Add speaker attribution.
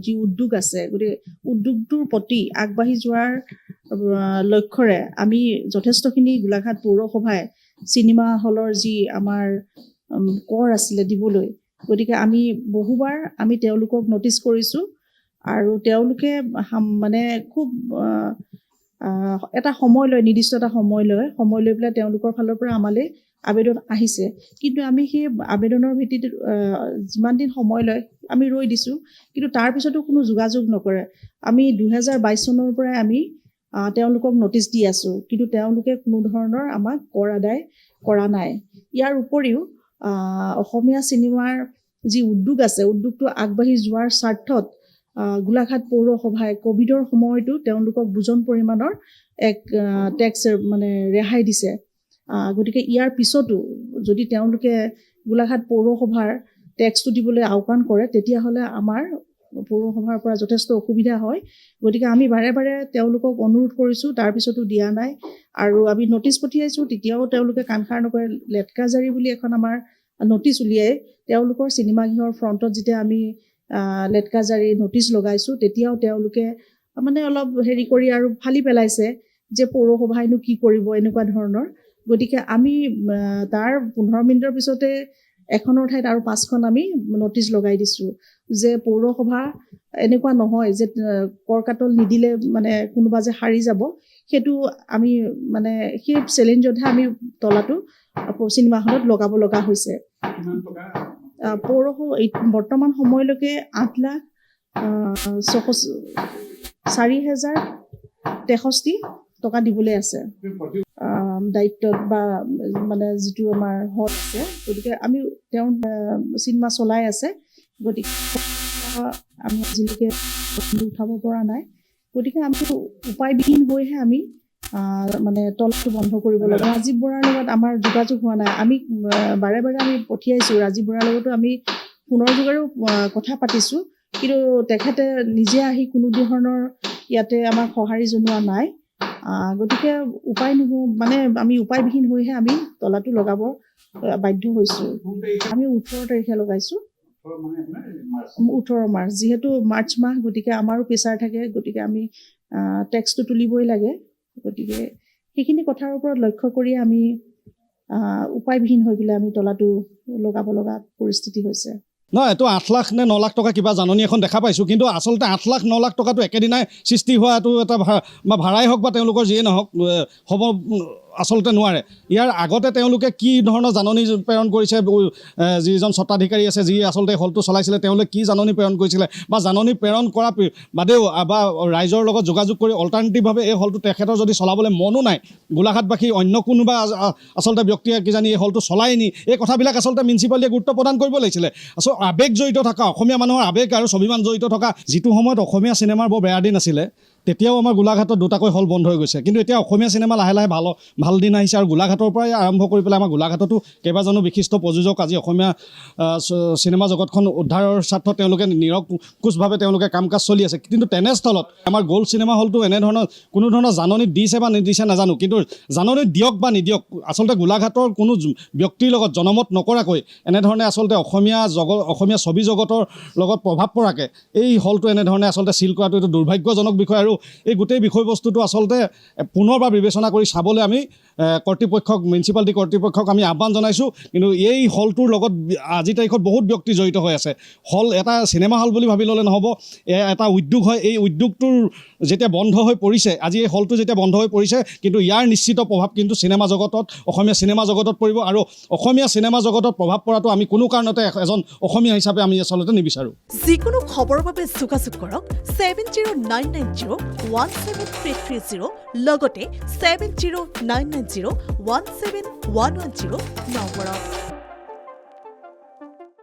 Speaker 1: যি উদ্যোগ আছে গতিকে উদ্যোগটোৰ প্ৰতি আগবাঢ়ি যোৱাৰ লক্ষ্যৰে আমি যথেষ্টখিনি গোলাঘাট পৌৰসভাই চিনেমা হলৰ যি আমাৰ কৰ আছিলে দিবলৈ গতিকে আমি বহুবাৰ আমি তেওঁলোকক নটিচ কৰিছোঁ আৰু তেওঁলোকে মানে খুব এটা সময় লয় নিৰ্দিষ্ট এটা সময় লৈ পেলাই তেওঁলোকৰ ফালৰ পৰা আমালৈ আবেদন আহিছে কিন্তু আমি সেই আবেদনৰ ভিত্তিত যিমান দিন সময় লয় আমি ৰৈ দিছোঁ কিন্তু তাৰ পিছতো কোনো যোগাযোগ নকৰে আমি 2022 চনৰ পৰাই আমি তেওঁলোকক নটিচ দি আছোঁ কিন্তু তেওঁলোকে কোনো ধৰণৰ আমাক কৰ আদায় কৰা নাই ইয়াৰ উপৰিও অসমীয়া চিনেমাৰ যি উদ্যোগ আছে উদ্যোগটো আগবাঢ়ি যোৱাৰ স্বাৰ্থত গোলাঘাট পৌৰসভাই কোভিডৰ সময়তো তেওঁলোকক বুজন পৰিমাণৰ এক টেক্স মানে ৰেহাই দিছে গতিকে ইয়াৰ পিছতো যদি তেওঁলোকে গোলাঘাট পৌৰসভাৰ টেক্সটো দিবলৈ আওকাণ কৰে তেতিয়াহ'লে আমাৰ পৌৰসভাৰ পৰা যথেষ্ট অসুবিধা হয় গতিকে আমি বাৰে বাৰে তেওঁলোকক অনুৰোধ কৰিছোঁ তাৰপিছতো দিয়া নাই আৰু আমি নটিচ পঠিয়াইছোঁ তেতিয়াও তেওঁলোকে কাণসাৰ নকৰে লেটকাজাৰী বুলি এখন আমাৰ নটিচ উলিয়াই তেওঁলোকৰ চিনেমা গৃহৰ ফ্ৰণ্টত যেতিয়া আমি লেটকাজাৰী নটিচ লগাইছোঁ তেতিয়াও তেওঁলোকে মানে অলপ হেৰি কৰি আৰু ফালি পেলাইছে যে পৌৰসভাইনো কি কৰিব এনেকুৱা ধৰণৰ গতিকে আমি তাৰ 15 মিনিটৰ পিছতে এখনৰ ঠাইত আৰু 5খন আমি নটিচ লগাই দিছোঁ যে পৌৰসভা এনেকুৱা নহয় যে কৰকাটল নিদিলে মানে কোনোবা যে হাৰি যাব সেইটো আমি মানে সেই চেলেঞ্জতহে আমি তলাটো চিনেমা হলত লগাব লগা হৈছে পৌৰসভা বৰ্তমান সময়লৈকে 8,04,063 টকা দিবলৈ আছে দায়িত্বত বা মানে যিটো আমাৰ হল আছে গতিকে আমি তেওঁ চিনেমা চলাই আছে গতিকে আমি আজিলৈকে উঠাব পৰা নাই গতিকে আমি উপায়বিহীন হৈহে আমি মানে তলটো বন্ধ কৰিব লাগে ৰাজীৱ বৰাৰ লগত আমাৰ যোগাযোগ হোৱা নাই আমি বাৰে বাৰে আমি পঠিয়াইছোঁ ৰাজীৱ বৰাৰ লগতো আমি ফোনৰ যোগেৰেও কথা পাতিছোঁ কিন্তু তেখেতে নিজে আহি কোনো ধৰণৰ ইয়াতে আমাক সঁহাৰি জনোৱা নাই গতিকে উপায় মানে আমি উপায়বিহীন হৈহে আমি তলাটো লগাব বাধ্য হৈছোঁ আমি 18 তাৰিখে লগাইছোঁ 18 মাৰ্চ যিহেতু মাৰ্চ মাহ গতিকে আমাৰো প্ৰেছাৰ থাকে গতিকে আমি টেক্সটো তুলিবই লাগে গতিকে সেইখিনি কথাৰ ওপৰত লক্ষ্য কৰি আমি উপায়বিহীন হৈ পেলাই আমি তলাটো লগাব লগা পৰিস্থিতি হৈছে
Speaker 2: নহয় এইটো 8 লাখ নে 9 লাখ টকা কিবা জাননী এখন দেখা পাইছোঁ কিন্তু আচলতে 8 লাখ 9 লাখ টকাটো একেদিনাই সৃষ্টি হোৱাটো এটা ভাড়াই হওক বা তেওঁলোকৰ যিয়ে নহওক হ'ব আচলতে নোৱাৰে ইয়াৰ আগতে তেওঁলোকে কি ধৰণৰ জাননী প্ৰেৰণ কৰিছে যিজন স্বত্বাধিকাৰী আছে যি আচলতে হলটো চলাইছিলে তেওঁলোকে কি জাননী প্ৰেৰণ কৰিছিলে বা জাননী প্ৰেৰণ কৰা বাদেও বা ৰাইজৰ লগত যোগাযোগ কৰি অল্টাৰনেটিভভাৱে এই হলটো তেখেতৰ যদি চলাবলৈ মনো নাই গোলাঘাটবাসী অন্য কোনোবা আচলতে ব্যক্তিয়ে কিজানি এই হলটো চলাই নি এই কথাবিলাক আচলতে মিউনিচিপালিটিয়ে গুৰুত্ব প্ৰদান কৰিব লাগিছিলে আচলতে আৱেগ জড়িত থকা অসমীয়া মানুহৰ আৱেগ আৰু স্বাভিমান জড়িত থকা যিটো সময়ত অসমীয়া চিনেমাৰ বৰ বেয়া দিন আছিলে তেতিয়াও আমাৰ গোলাঘাটত দুটাকৈ হল বন্ধ হৈ গৈছে কিন্তু এতিয়া অসমীয়া চিনেমা লাহে লাহে ভাল দিন আহিছে আৰু গোলাঘাটৰ পৰাই আৰম্ভ কৰি পেলাই আমাৰ গোলাঘাটতো কেইবাজনো বিশিষ্ট প্ৰযোজক আজি অসমীয়া চিনেমা জগতখন উদ্ধাৰৰ স্বাৰ্থত তেওঁলোকে নিৰকুশভাৱে তেওঁলোকে কাম কাজ চলি আছে কিন্তু তেনেস্থলত আমাৰ গ'ল্ড চিনেমা হলটো এনেধৰণৰ কোনো ধৰণৰ জাননী দিছে বা নিদিছে নাজানো কিন্তু জাননী দিয়ক বা নিদিয়ক আচলতে গোলাঘাটৰ কোনো ব্যক্তিৰ লগত জনমত নকৰাকৈ এনেধৰণে আচলতে অসমীয়া ছবি জগতৰ লগত প্ৰভাৱ পৰাকৈ এই হলটো এনেধৰণে আচলতে চিল কৰাটো এইটো দুৰ্ভাগ্যজনক বিষয় আৰু এই গোটেই বিষয়বস্তুটো আচলতে পুনৰবাৰ বিবেচনা কৰি চাবলৈ আমি কৰ্তৃপক্ষক মিউনিচিপালিটি কৰ্তৃপক্ষক আমি আহ্বান জনাইছোঁ কিন্তু এই হলটোৰ লগত আজি তাৰিখত বহুত ব্যক্তি জড়িত হৈ আছে হল এটা চিনেমা হল বুলি ভাবি ল'লে নহ'ব এটা উদ্যোগ হয় এই উদ্যোগটোৰ যেতিয়া বন্ধ হৈ পৰিছে আজি এই হলটো যেতিয়া বন্ধ হৈ পৰিছে কিন্তু ইয়াৰ নিশ্চিত প্ৰভাৱ কিন্তু চিনেমা জগতত অসমীয়া চিনেমা জগতত পৰিব আৰু অসমীয়া চিনেমা জগতত প্ৰভাৱ পৰাটো আমি কোনো কাৰণতে এজন অসমীয়া হিচাপে আমি আচলতে নিবিচাৰোঁ
Speaker 3: যিকোনো খবৰৰ বাবে যোগাযোগ কৰক 7099017330 লগতে 7099017110 নম্বৰত